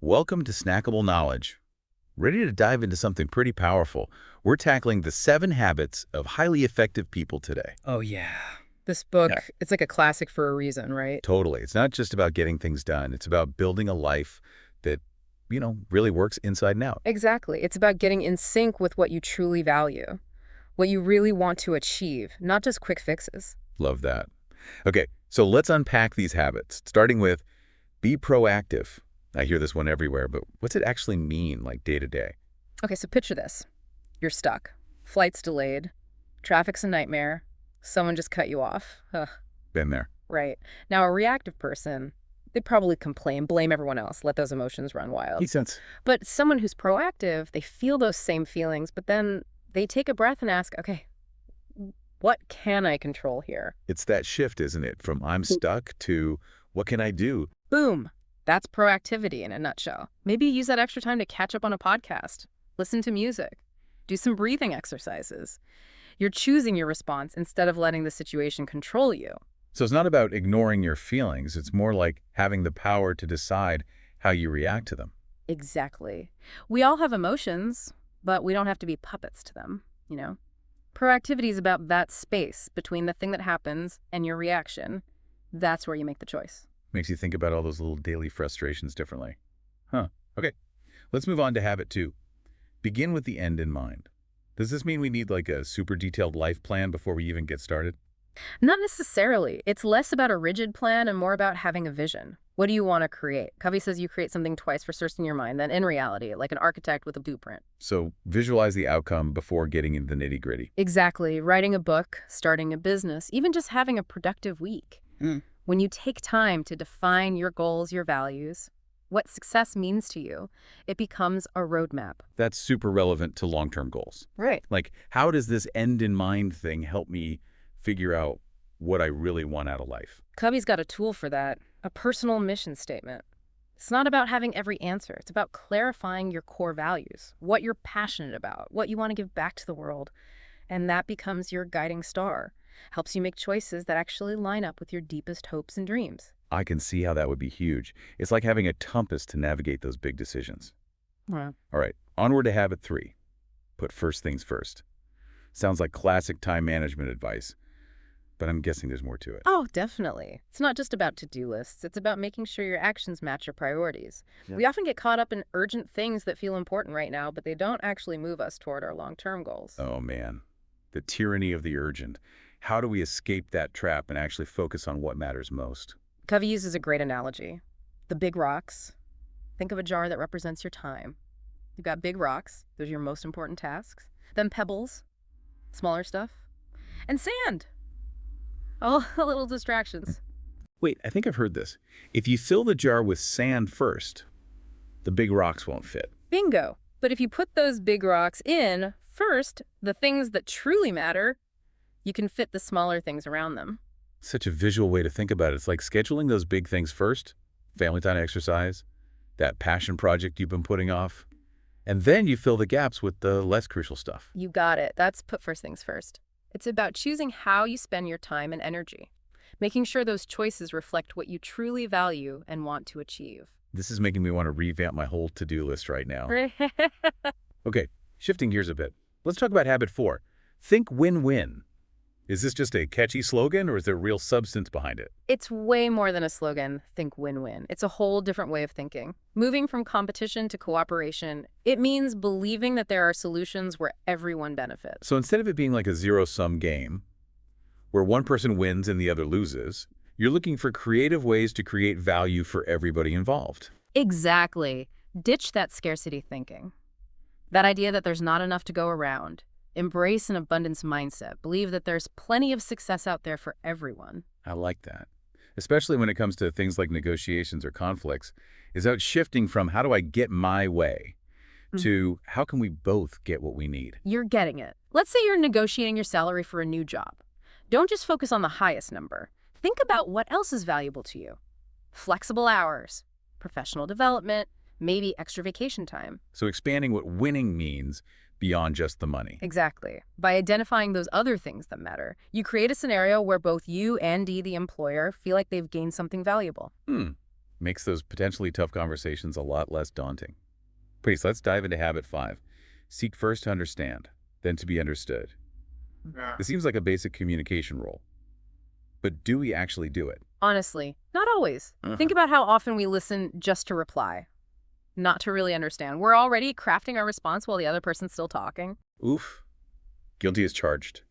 Welcome to Snackable Knowledge. Ready to dive into something pretty powerful? We're tackling the 7 habits of highly effective people today. Oh, yeah. This Yeah. book, it's like a classic for a reason, right? Totally. It's not just about getting things done. It's about building a life that, really works inside and out. Exactly. It's about getting in sync with what you truly value, what you really want to achieve, not just quick fixes. Love that. Okay, so let's unpack these habits, starting with be proactive. I hear this one everywhere, but what's it actually mean, like day to day? Okay, so picture this. You're stuck. Flight's delayed. Traffic's a nightmare. Someone just cut you off. Ugh, Been there. right. Now, a reactive person, they'd probably complain, blame everyone else, let those emotions run wild. Makes sense. But someone who's proactive, they feel those same feelings, but then they take a breath and ask, okay, what can I control here? It's that shift, isn't it? From I'm stuck to what can I do? Boom. That's proactivity in a nutshell. Maybe use that extra time to catch up on a podcast, listen to music, do some breathing exercises. You're choosing your response instead of letting the situation control you. So it's not about ignoring your feelings. It's more like having the power to decide how you react to them. Exactly. We all have emotions, but we don't have to be puppets to them, you know? Proactivity is about that space between the thing that happens and your reaction. That's where you make the choice. Makes you think about all those little daily frustrations differently. Huh. Okay. Let's move on to habit 2. Begin with the end in mind. Does this mean we need like a super detailed life plan before we even get started? Not necessarily. It's less about a rigid plan and more about having a vision. What do you want to create? Covey says you create something twice for first in your mind, then in reality, like an architect with a blueprint. So visualize the outcome before getting into the nitty-gritty. Exactly. Writing a book, starting a business, even just having a productive week. When you take time to define your goals, your values, what success means to you, it becomes a roadmap. That's super relevant to long-term goals. Right. Like, how does this end in mind thing help me figure out what I really want out of life? Covey's got a tool for that, a personal mission statement. It's not about having every answer. It's about clarifying your core values, what you're passionate about, what you want to give back to the world. And that becomes your guiding star. Helps you make choices that actually line up with your deepest hopes and dreams. I can see how that would be huge. It's like having a compass to navigate those big decisions. Wow. All right, onward to habit 3. Put first things first. Sounds like classic time management advice, but I'm guessing there's more to it. Oh, definitely. It's not just about to-do lists. It's about making sure your actions match your priorities. Yeah. We often get caught up in urgent things that feel important right now, but they don't actually move us toward our long-term goals. Oh man, the tyranny of the urgent. How do we escape that trap and actually focus on what matters most? Covey uses a great analogy. The big rocks. Think of a jar that represents your time. You've got big rocks. Those are your most important tasks. Then pebbles, smaller stuff, and sand. All the little distractions. Wait, I think I've heard this. If you fill the jar with sand first, the big rocks won't fit. Bingo. But if you put those big rocks in first, the things that truly matter, you can fit the smaller things around them. Such a visual way to think about it. It's like scheduling those big things first, family time exercise, that passion project you've been putting off, and then you fill the gaps with the less crucial stuff. You got it. That's put first things first. It's about choosing how you spend your time and energy, making sure those choices reflect what you truly value and want to achieve. This is making me want to revamp my whole to-do list right now. Okay, shifting gears a bit. Let's talk about habit 4. Think win-win. Is this just a catchy slogan, or is there real substance behind it? It's way more than a slogan, think win-win. It's a whole different way of thinking. Moving from competition to cooperation, it means believing that there are solutions where everyone benefits. So instead of it being like a zero-sum game, where one person wins and the other loses, you're looking for creative ways to create value for everybody involved. Exactly. Ditch that scarcity thinking. That idea that there's not enough to go around. Embrace an abundance mindset. Believe that there's plenty of success out there for everyone. I like that. Especially when it comes to things like negotiations or conflicts, is out shifting from how do I get my way to how can we both get what we need? You're getting it. Let's say you're negotiating your salary for a new job. Don't just focus on the highest number. Think about what else is valuable to you. Flexible hours, professional development, maybe extra vacation time. So expanding what winning means beyond just the money. Exactly. By identifying those other things that matter, you create a scenario where both you and the employer feel like they've gained something valuable. Makes those potentially tough conversations a lot less daunting. Please, let's dive into habit 5. Seek first to understand, then to be understood. Yeah. This seems like a basic communication rule. But do we actually do it? Honestly, not always. Think about how often we listen just to reply, not to really understand. We're already crafting our response while the other person's still talking. Oof. Guilty as charged.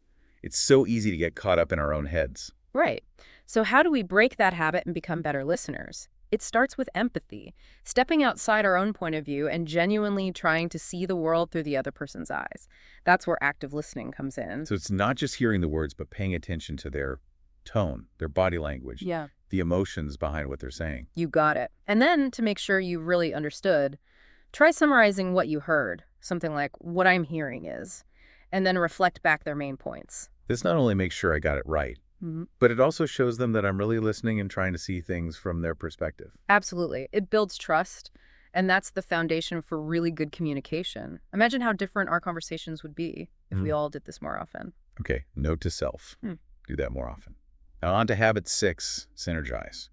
It's so easy to get caught up in our own heads. Right. So how do we break that habit and become better listeners? It starts with empathy, stepping outside our own point of view and genuinely trying to see the world through the other person's eyes. That's where active listening comes in. So it's not just hearing the words, but paying attention to their tone, their body language, Yeah. the emotions behind what they're saying. You got it. And then, to make sure you really understood, try summarizing what you heard, something like, what I'm hearing is, and then reflect back their main points. This not only makes sure I got it right, but it also shows them that I'm really listening and trying to see things from their perspective. Absolutely. It builds trust, and that's the foundation for really good communication. Imagine how different our conversations would be if we all did this more often. Okay, note to self. Do that more often. Now on to habit 6, synergize.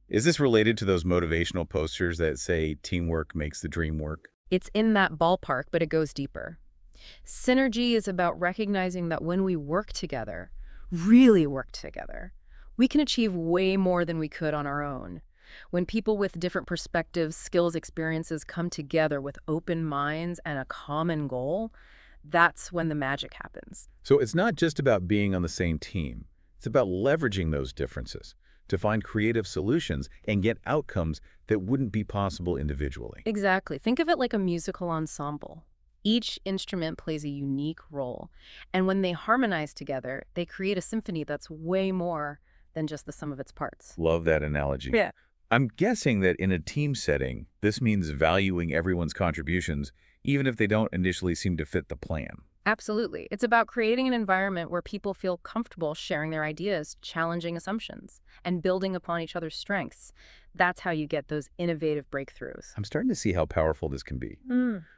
Is this related to those motivational posters that say teamwork makes the dream work? It's in that ballpark, but it goes deeper. Synergy is about recognizing that when we work together, really work together, we can achieve way more than we could on our own. When people with different perspectives, skills, experiences come together with open minds and a common goal, that's when the magic happens. So it's not just about being on the same team. It's about leveraging those differences to find creative solutions and get outcomes that wouldn't be possible individually. Exactly. Think of it like a musical ensemble. Each instrument plays a unique role, and when they harmonize together, they create a symphony that's way more than just the sum of its parts. Love that analogy. Yeah. I'm guessing that in a team setting, this means valuing everyone's contributions, even if they don't initially seem to fit the plan. Absolutely. It's about creating an environment where people feel comfortable sharing their ideas, challenging assumptions, and building upon each other's strengths. That's how you get those innovative breakthroughs. I'm starting to see how powerful this can be.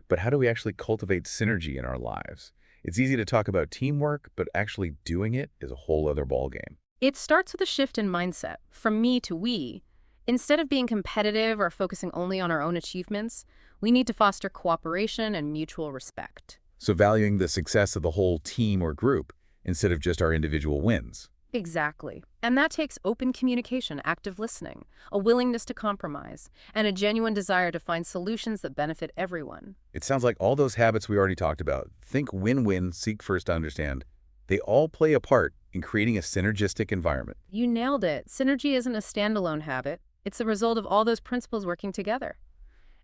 But how do we actually cultivate synergy in our lives? It's easy to talk about teamwork, but actually doing it is a whole other ballgame. It starts with a shift in mindset, from me to we. Instead of being competitive or focusing only on our own achievements, we need to foster cooperation and mutual respect. So valuing the success of the whole team or group instead of just our individual wins. Exactly. And that takes open communication, active listening, a willingness to compromise, and a genuine desire to find solutions that benefit everyone. It sounds like all those habits we already talked about, think win-win, seek first to understand, they all play a part in creating a synergistic environment. You nailed it. Synergy isn't a standalone habit. It's the result of all those principles working together.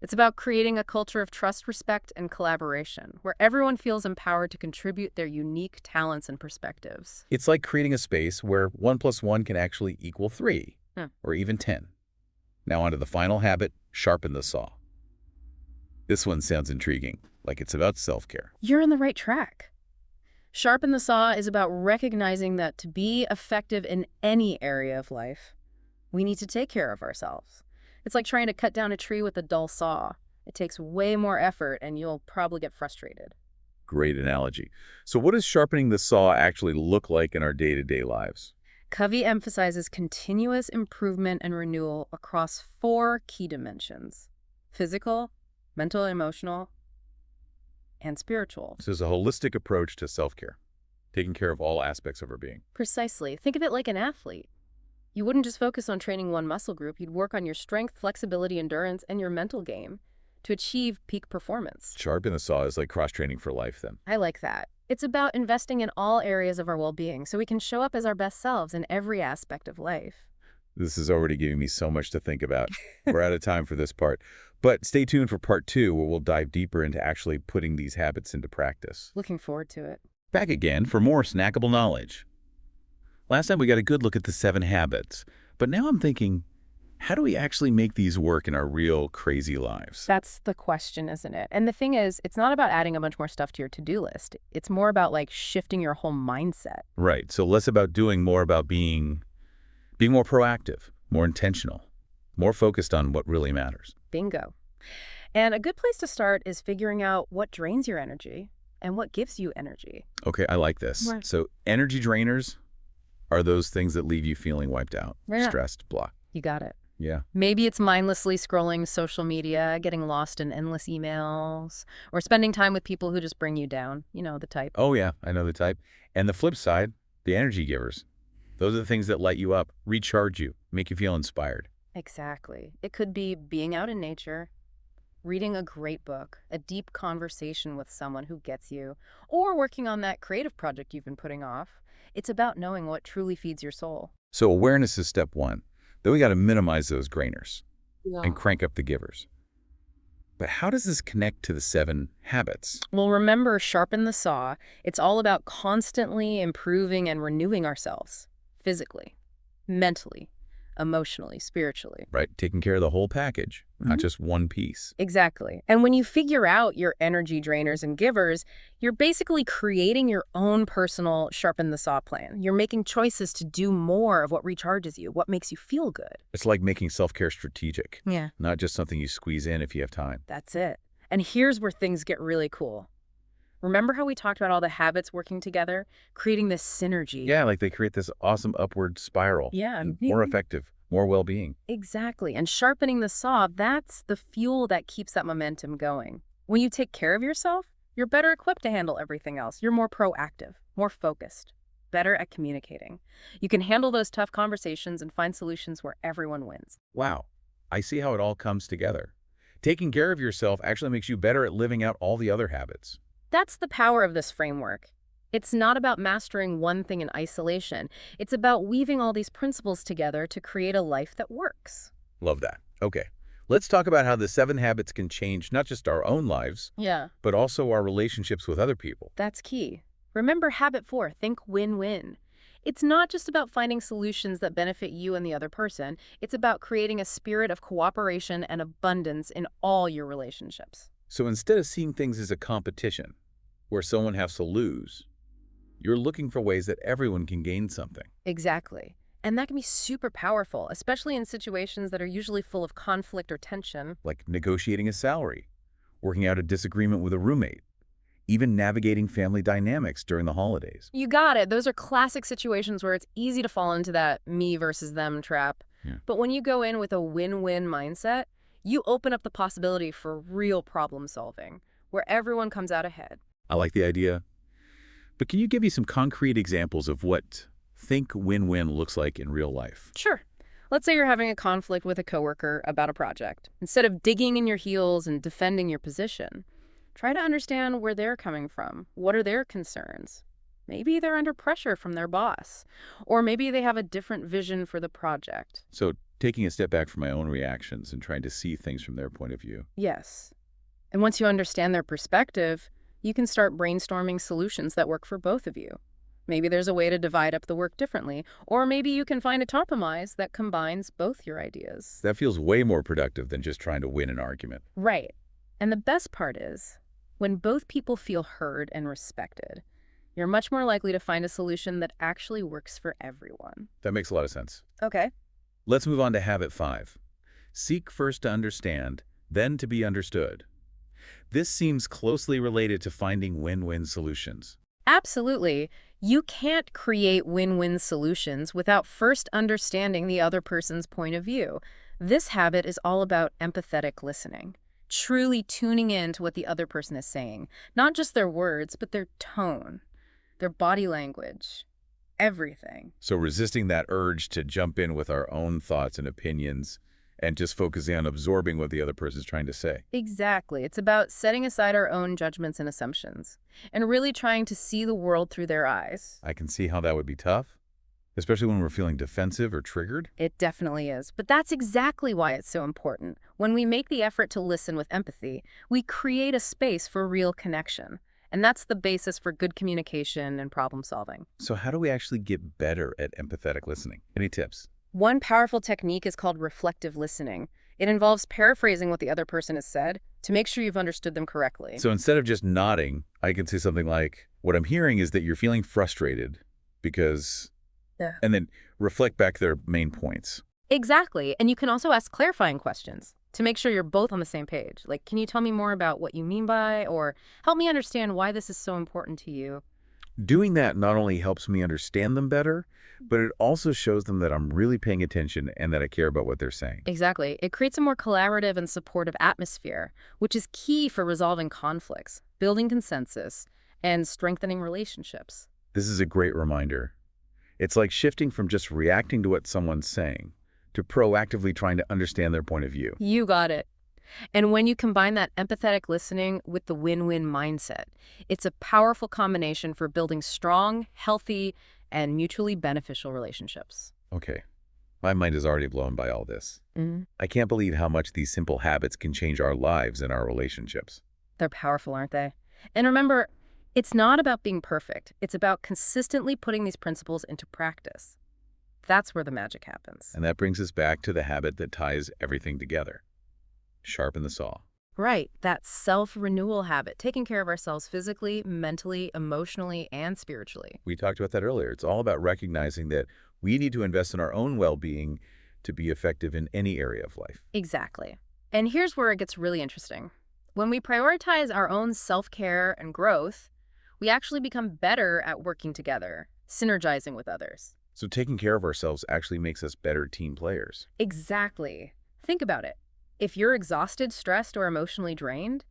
It's about creating a culture of trust, respect, and collaboration, where everyone feels empowered to contribute their unique talents and perspectives. It's like creating a space where 1 + 1 can actually equal 3, or even 10. Now onto the final habit, sharpen the saw. This one sounds intriguing, like it's about self-care. You're on the right track. Sharpen the saw is about recognizing that to be effective in any area of life, we need to take care of ourselves. It's like trying to cut down a tree with a dull saw. It takes way more effort, and you'll probably get frustrated. Great analogy. So what does sharpening the saw actually look like in our day-to-day lives? Covey emphasizes continuous improvement and renewal across 4 key dimensions: physical, mental, emotional, and spiritual. This is a holistic approach to self-care, taking care of all aspects of our being. Precisely. Think of it like an athlete. You wouldn't just focus on training one muscle group, you'd work on your strength, flexibility, endurance, and your mental game to achieve peak performance. Sharpen the saw is like cross-training for life then. I like that. It's about investing in all areas of our well-being so we can show up as our best selves in every aspect of life. This is already giving me so much to think about. We're out of time for this part. But stay tuned for part 2, where we'll dive deeper into actually putting these habits into practice. Looking forward to it. Back again for more snackable knowledge. Last time we got a good look at the 7 habits, but now I'm thinking, how do we actually make these work in our real crazy lives? That's the question, isn't it? And the thing is, it's not about adding a bunch more stuff to your to-do list. It's more about like shifting your whole mindset. Right, so less about doing, more about being more proactive, more intentional, more focused on what really matters. Bingo. And a good place to start is figuring out what drains your energy and what gives you energy. Okay, I like this. Right. So energy drainers are those things that leave you feeling wiped out, Yeah. stressed, blah. You got it. Yeah. Maybe it's mindlessly scrolling social media, getting lost in endless emails, or spending time with people who just bring you down. You know, the type. Oh, yeah, I know the type. And the flip side, the energy givers. Those are the things that light you up, recharge you, make you feel inspired. Exactly. It could be being out in nature, reading a great book, a deep conversation with someone who gets you, or working on that creative project you've been putting off. It's about knowing what truly feeds your soul. So awareness is step one. Then we got to minimize those grainers and Yeah. crank up the givers. But how does this connect to the 7 habits? Well, remember, sharpen the saw. It's all about constantly improving and renewing ourselves physically, mentally, emotionally, spiritually. Right? Taking care of the whole package, not just one piece. Exactly. And when you figure out your energy drainers and givers, you're basically creating your own personal sharpen the saw plan. You're making choices to do more of what recharges you, what makes you feel good. It's like making self-care strategic, Yeah. not just something you squeeze in if you have time. That's it. And here's where things get really cool. Remember how we talked about all the habits working together, creating this synergy? Yeah, like they create this awesome upward spiral. Yeah. And more effective, more well-being. Exactly. And sharpening the saw, that's the fuel that keeps that momentum going. When you take care of yourself, you're better equipped to handle everything else. You're more proactive, more focused, better at communicating. You can handle those tough conversations and find solutions where everyone wins. Wow, I see how it all comes together. Taking care of yourself actually makes you better at living out all the other habits. That's the power of this framework. It's not about mastering one thing in isolation. It's about weaving all these principles together to create a life that works. Love that. Okay, let's talk about how the 7 habits can change not just our own lives, Yeah. but also our relationships with other people. That's key. Remember habit 4, think win-win. It's not just about finding solutions that benefit you and the other person. It's about creating a spirit of cooperation and abundance in all your relationships. So instead of seeing things as a competition, where someone has to lose, you're looking for ways that everyone can gain something. Exactly. And that can be super powerful, especially in situations that are usually full of conflict or tension. Like negotiating a salary, working out a disagreement with a roommate, even navigating family dynamics during the holidays. You got it. Those are classic situations where it's easy to fall into that me versus them trap. Yeah. But when you go in with a win-win mindset, you open up the possibility for real problem solving, where everyone comes out ahead. I like the idea. But can you give me some concrete examples of what think win-win looks like in real life? Sure. Let's say you're having a conflict with a coworker about a project. Instead of digging in your heels and defending your position, try to understand where they're coming from. What are their concerns? Maybe they're under pressure from their boss, or maybe they have a different vision for the project. So taking a step back from my own reactions and trying to see things from their point of view. Yes. And once you understand their perspective, you can start brainstorming solutions that work for both of you. Maybe there's a way to divide up the work differently, or maybe you can find a compromise that combines both your ideas. That feels way more productive than just trying to win an argument. Right. And the best part is, when both people feel heard and respected, you're much more likely to find a solution that actually works for everyone. That makes a lot of sense. Okay. Let's move on to habit 5. Seek first to understand, then to be understood. This seems closely related to finding win-win solutions. Absolutely. You can't create win-win solutions without first understanding the other person's point of view. This habit is all about empathetic listening, truly tuning in to what the other person is saying, not just their words, but their tone, their body language, everything. So resisting that urge to jump in with our own thoughts and opinions and just focusing on absorbing what the other person is trying to say. Exactly. It's about setting aside our own judgments and assumptions and really trying to see the world through their eyes. I can see how that would be tough, especially when we're feeling defensive or triggered. It definitely is. But that's exactly why it's so important. When we make the effort to listen with empathy, we create a space for real connection. And that's the basis for good communication and problem solving. So how do we actually get better at empathetic listening? Any tips? One powerful technique is called reflective listening. It involves paraphrasing what the other person has said to make sure you've understood them correctly. So instead of just nodding, I can say something like, what I'm hearing is that you're feeling frustrated because... Yeah. And then reflect back their main points. Exactly. And you can also ask clarifying questions to make sure you're both on the same page. Like, can you tell me more about what you mean by, or help me understand why this is so important to you? Doing that not only helps me understand them better, but it also shows them that I'm really paying attention and that I care about what they're saying. Exactly. It creates a more collaborative and supportive atmosphere, which is key for resolving conflicts, building consensus, and strengthening relationships. This is a great reminder. It's like shifting from just reacting to what someone's saying to proactively trying to understand their point of view. You got it. And when you combine that empathetic listening with the win-win mindset, it's a powerful combination for building strong, healthy, and mutually beneficial relationships. Okay, my mind is already blown by all this. Mhm. I can't believe how much these simple habits can change our lives and our relationships. They're powerful, aren't they? And remember, it's not about being perfect. It's about consistently putting these principles into practice. That's where the magic happens. And that brings us back to the habit that ties everything together. Sharpen the saw. Right, that self-renewal habit, taking care of ourselves physically, mentally, emotionally, and spiritually. We talked about that earlier. It's all about recognizing that we need to invest in our own well-being to be effective in any area of life. Exactly. And here's where it gets really interesting. When we prioritize our own self-care and growth, we actually become better at working together, synergizing with others. So taking care of ourselves actually makes us better team players. Exactly. Think about it. If you're exhausted, stressed, or emotionally drained,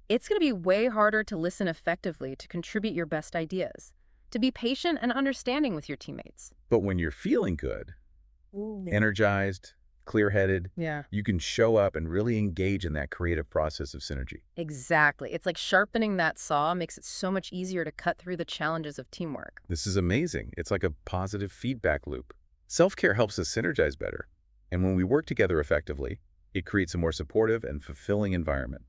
it's going to be way harder to listen effectively, to contribute your best ideas, to be patient and understanding with your teammates. But when you're feeling good, Ooh. energized, clear-headed, Yeah. you can show up and really engage in that creative process of synergy. Exactly. It's like sharpening that saw makes it so much easier to cut through the challenges of teamwork. This is amazing. It's like a positive feedback loop. Self-care helps us synergize better. And when we work together effectively, it creates a more supportive and fulfilling environment,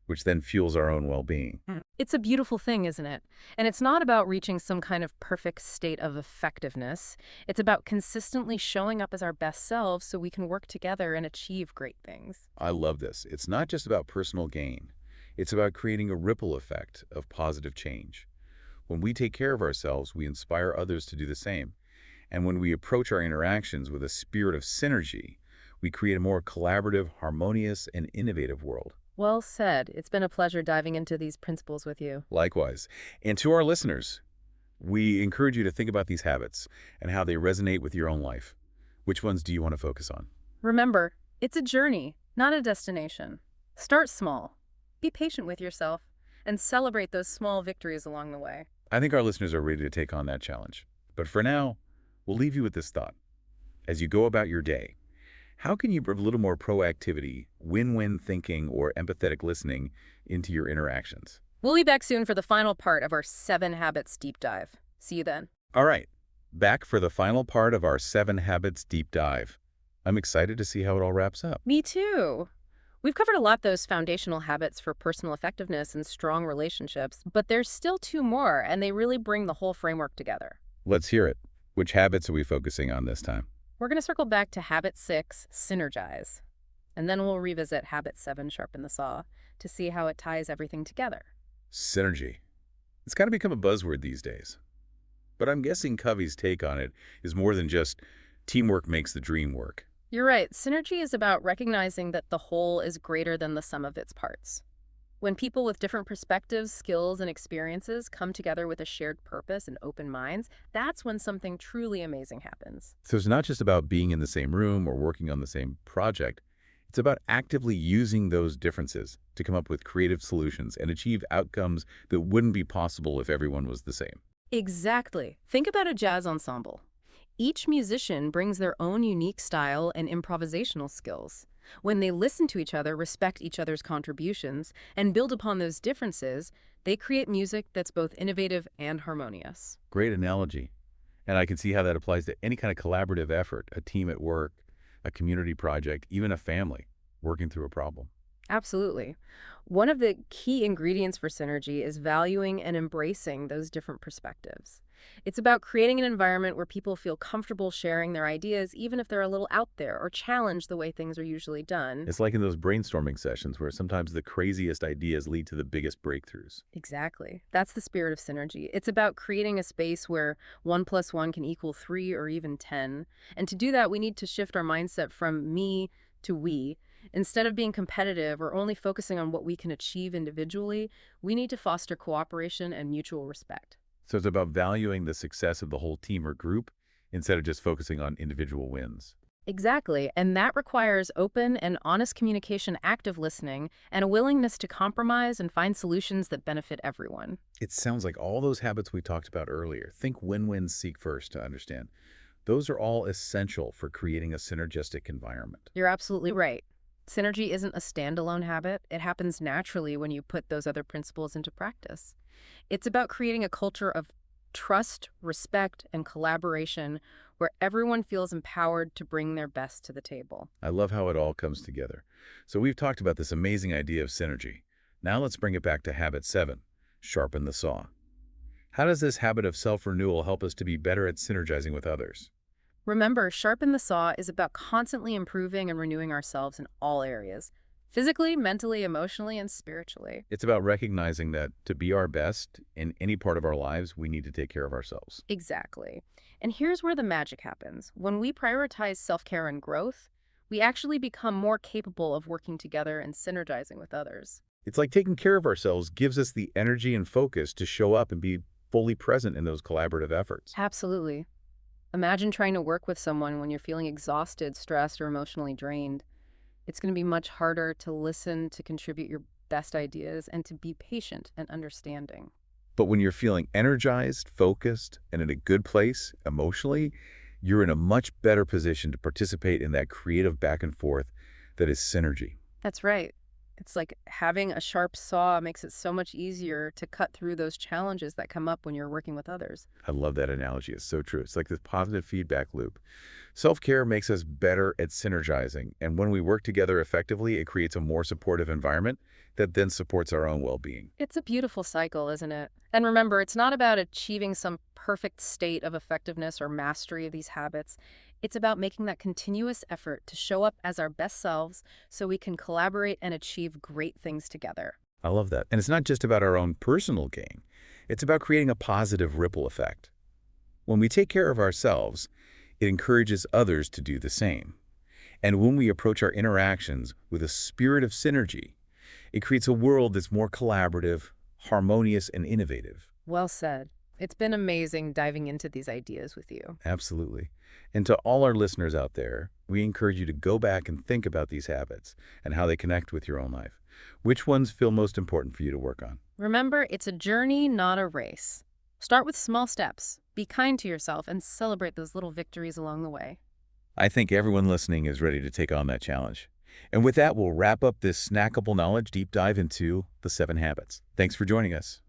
which then fuels our own well-being. It's a beautiful thing, isn't it? And it's not about reaching some kind of perfect state of effectiveness. It's about consistently showing up as our best selves so we can work together and achieve great things. I love this. It's not just about personal gain. It's about creating a ripple effect of positive change. When we take care of ourselves, we inspire others to do the same. And when we approach our interactions with a spirit of synergy, we create a more collaborative, harmonious, and innovative world. Well said. It's been a pleasure diving into these principles with you. Likewise. And to our listeners, we encourage you to think about these habits and how they resonate with your own life. Which ones do you want to focus on? Remember, it's a journey, not a destination. Start small. Be patient with yourself and celebrate those small victories along the way. I think our listeners are ready to take on that challenge. But for now, we'll leave you with this thought. As you go about your day, how can you bring a little more proactivity, win-win thinking, or empathetic listening into your interactions? We'll be back soon for the final part of our 7 Habits deep dive. See you then. All right, back for the final part of our 7 Habits deep dive. I'm excited to see how it all wraps up. Me too. We've covered a lot those foundational habits for personal effectiveness and strong relationships, but there's still 2 more, and they really bring the whole framework together. Let's hear it. Which habits are we focusing on this time? We're going to circle back to Habit 6, Synergize. And then we'll revisit Habit 7, Sharpen the Saw, to see how it ties everything together. Synergy. It's kind of become a buzzword these days. But I'm guessing Covey's take on it is more than just teamwork makes the dream work. You're right. Synergy is about recognizing that the whole is greater than the sum of its parts. When people with different perspectives, skills, and experiences come together with a shared purpose and open minds, that's when something truly amazing happens. So it's not just about being in the same room or working on the same project. It's about actively using those differences to come up with creative solutions and achieve outcomes that wouldn't be possible if everyone was the same. Exactly. Think about a jazz ensemble. Each musician brings their own unique style and improvisational skills. When they listen to each other, respect each other's contributions, and build upon those differences, they create music that's both innovative and harmonious. Great analogy. And I can see how that applies to any kind of collaborative effort, a team at work, a community project, even a family working through a problem. Absolutely. One of the key ingredients for synergy is valuing and embracing those different perspectives. It's about creating an environment where people feel comfortable sharing their ideas, even if they're a little out there or challenge the way things are usually done. It's like in those brainstorming sessions where sometimes the craziest ideas lead to the biggest breakthroughs. Exactly. That's the spirit of synergy. It's about creating a space where 1 + 1 can equal 3 or even 10. And to do that, we need to shift our mindset from me to we. Instead of being competitive or only focusing on what we can achieve individually, we need to foster cooperation and mutual respect. So it's about valuing the success of the whole team or group instead of just focusing on individual wins. Exactly, and that requires open and honest communication, active listening, and a willingness to compromise and find solutions that benefit everyone. It sounds like all those habits we talked about earlier. Think win-win, seek first to understand. Those are all essential for creating a synergistic environment. You're absolutely right. Synergy isn't a standalone habit. It happens naturally when you put those other principles into practice. It's about creating a culture of trust, respect, and collaboration where everyone feels empowered to bring their best to the table. I love how it all comes together. So we've talked about this amazing idea of synergy. Now let's bring it back to habit 7, sharpen the saw. How does this habit of self-renewal help us to be better at synergizing with others? Remember, sharpen the saw is about constantly improving and renewing ourselves in all areas, physically, mentally, emotionally, and spiritually. It's about recognizing that to be our best in any part of our lives, we need to take care of ourselves. Exactly. And here's where the magic happens. When we prioritize self-care and growth, we actually become more capable of working together and synergizing with others. It's like taking care of ourselves gives us the energy and focus to show up and be fully present in those collaborative efforts. Absolutely. Imagine trying to work with someone when you're feeling exhausted, stressed, or emotionally drained. It's going to be much harder to listen, to contribute your best ideas, and to be patient and understanding. But when you're feeling energized, focused, and in a good place emotionally, you're in a much better position to participate in that creative back and forth that is synergy. That's right. It's like having a sharp saw makes it so much easier to cut through those challenges that come up when you're working with others. I love that analogy. It's so true. It's like this positive feedback loop. Self-care makes us better at synergizing, and when we work together effectively, it creates a more supportive environment that then supports our own well-being. It's a beautiful cycle, isn't it? And remember, it's not about achieving some perfect state of effectiveness or mastery of these habits. It's about making that continuous effort to show up as our best selves so we can collaborate and achieve great things together. I love that. And it's not just about our own personal gain. It's about creating a positive ripple effect. When we take care of ourselves, it encourages others to do the same. And when we approach our interactions with a spirit of synergy, it creates a world that's more collaborative, harmonious, and innovative. Well said. It's been amazing diving into these ideas with you. Absolutely. And to all our listeners out there, we encourage you to go back and think about these habits and how they connect with your own life. Which ones feel most important for you to work on? Remember, it's a journey, not a race. Start with small steps. Be kind to yourself and celebrate those little victories along the way. I think everyone listening is ready to take on that challenge. And with that, we'll wrap up this snackable knowledge deep dive into the 7 habits. Thanks for joining us.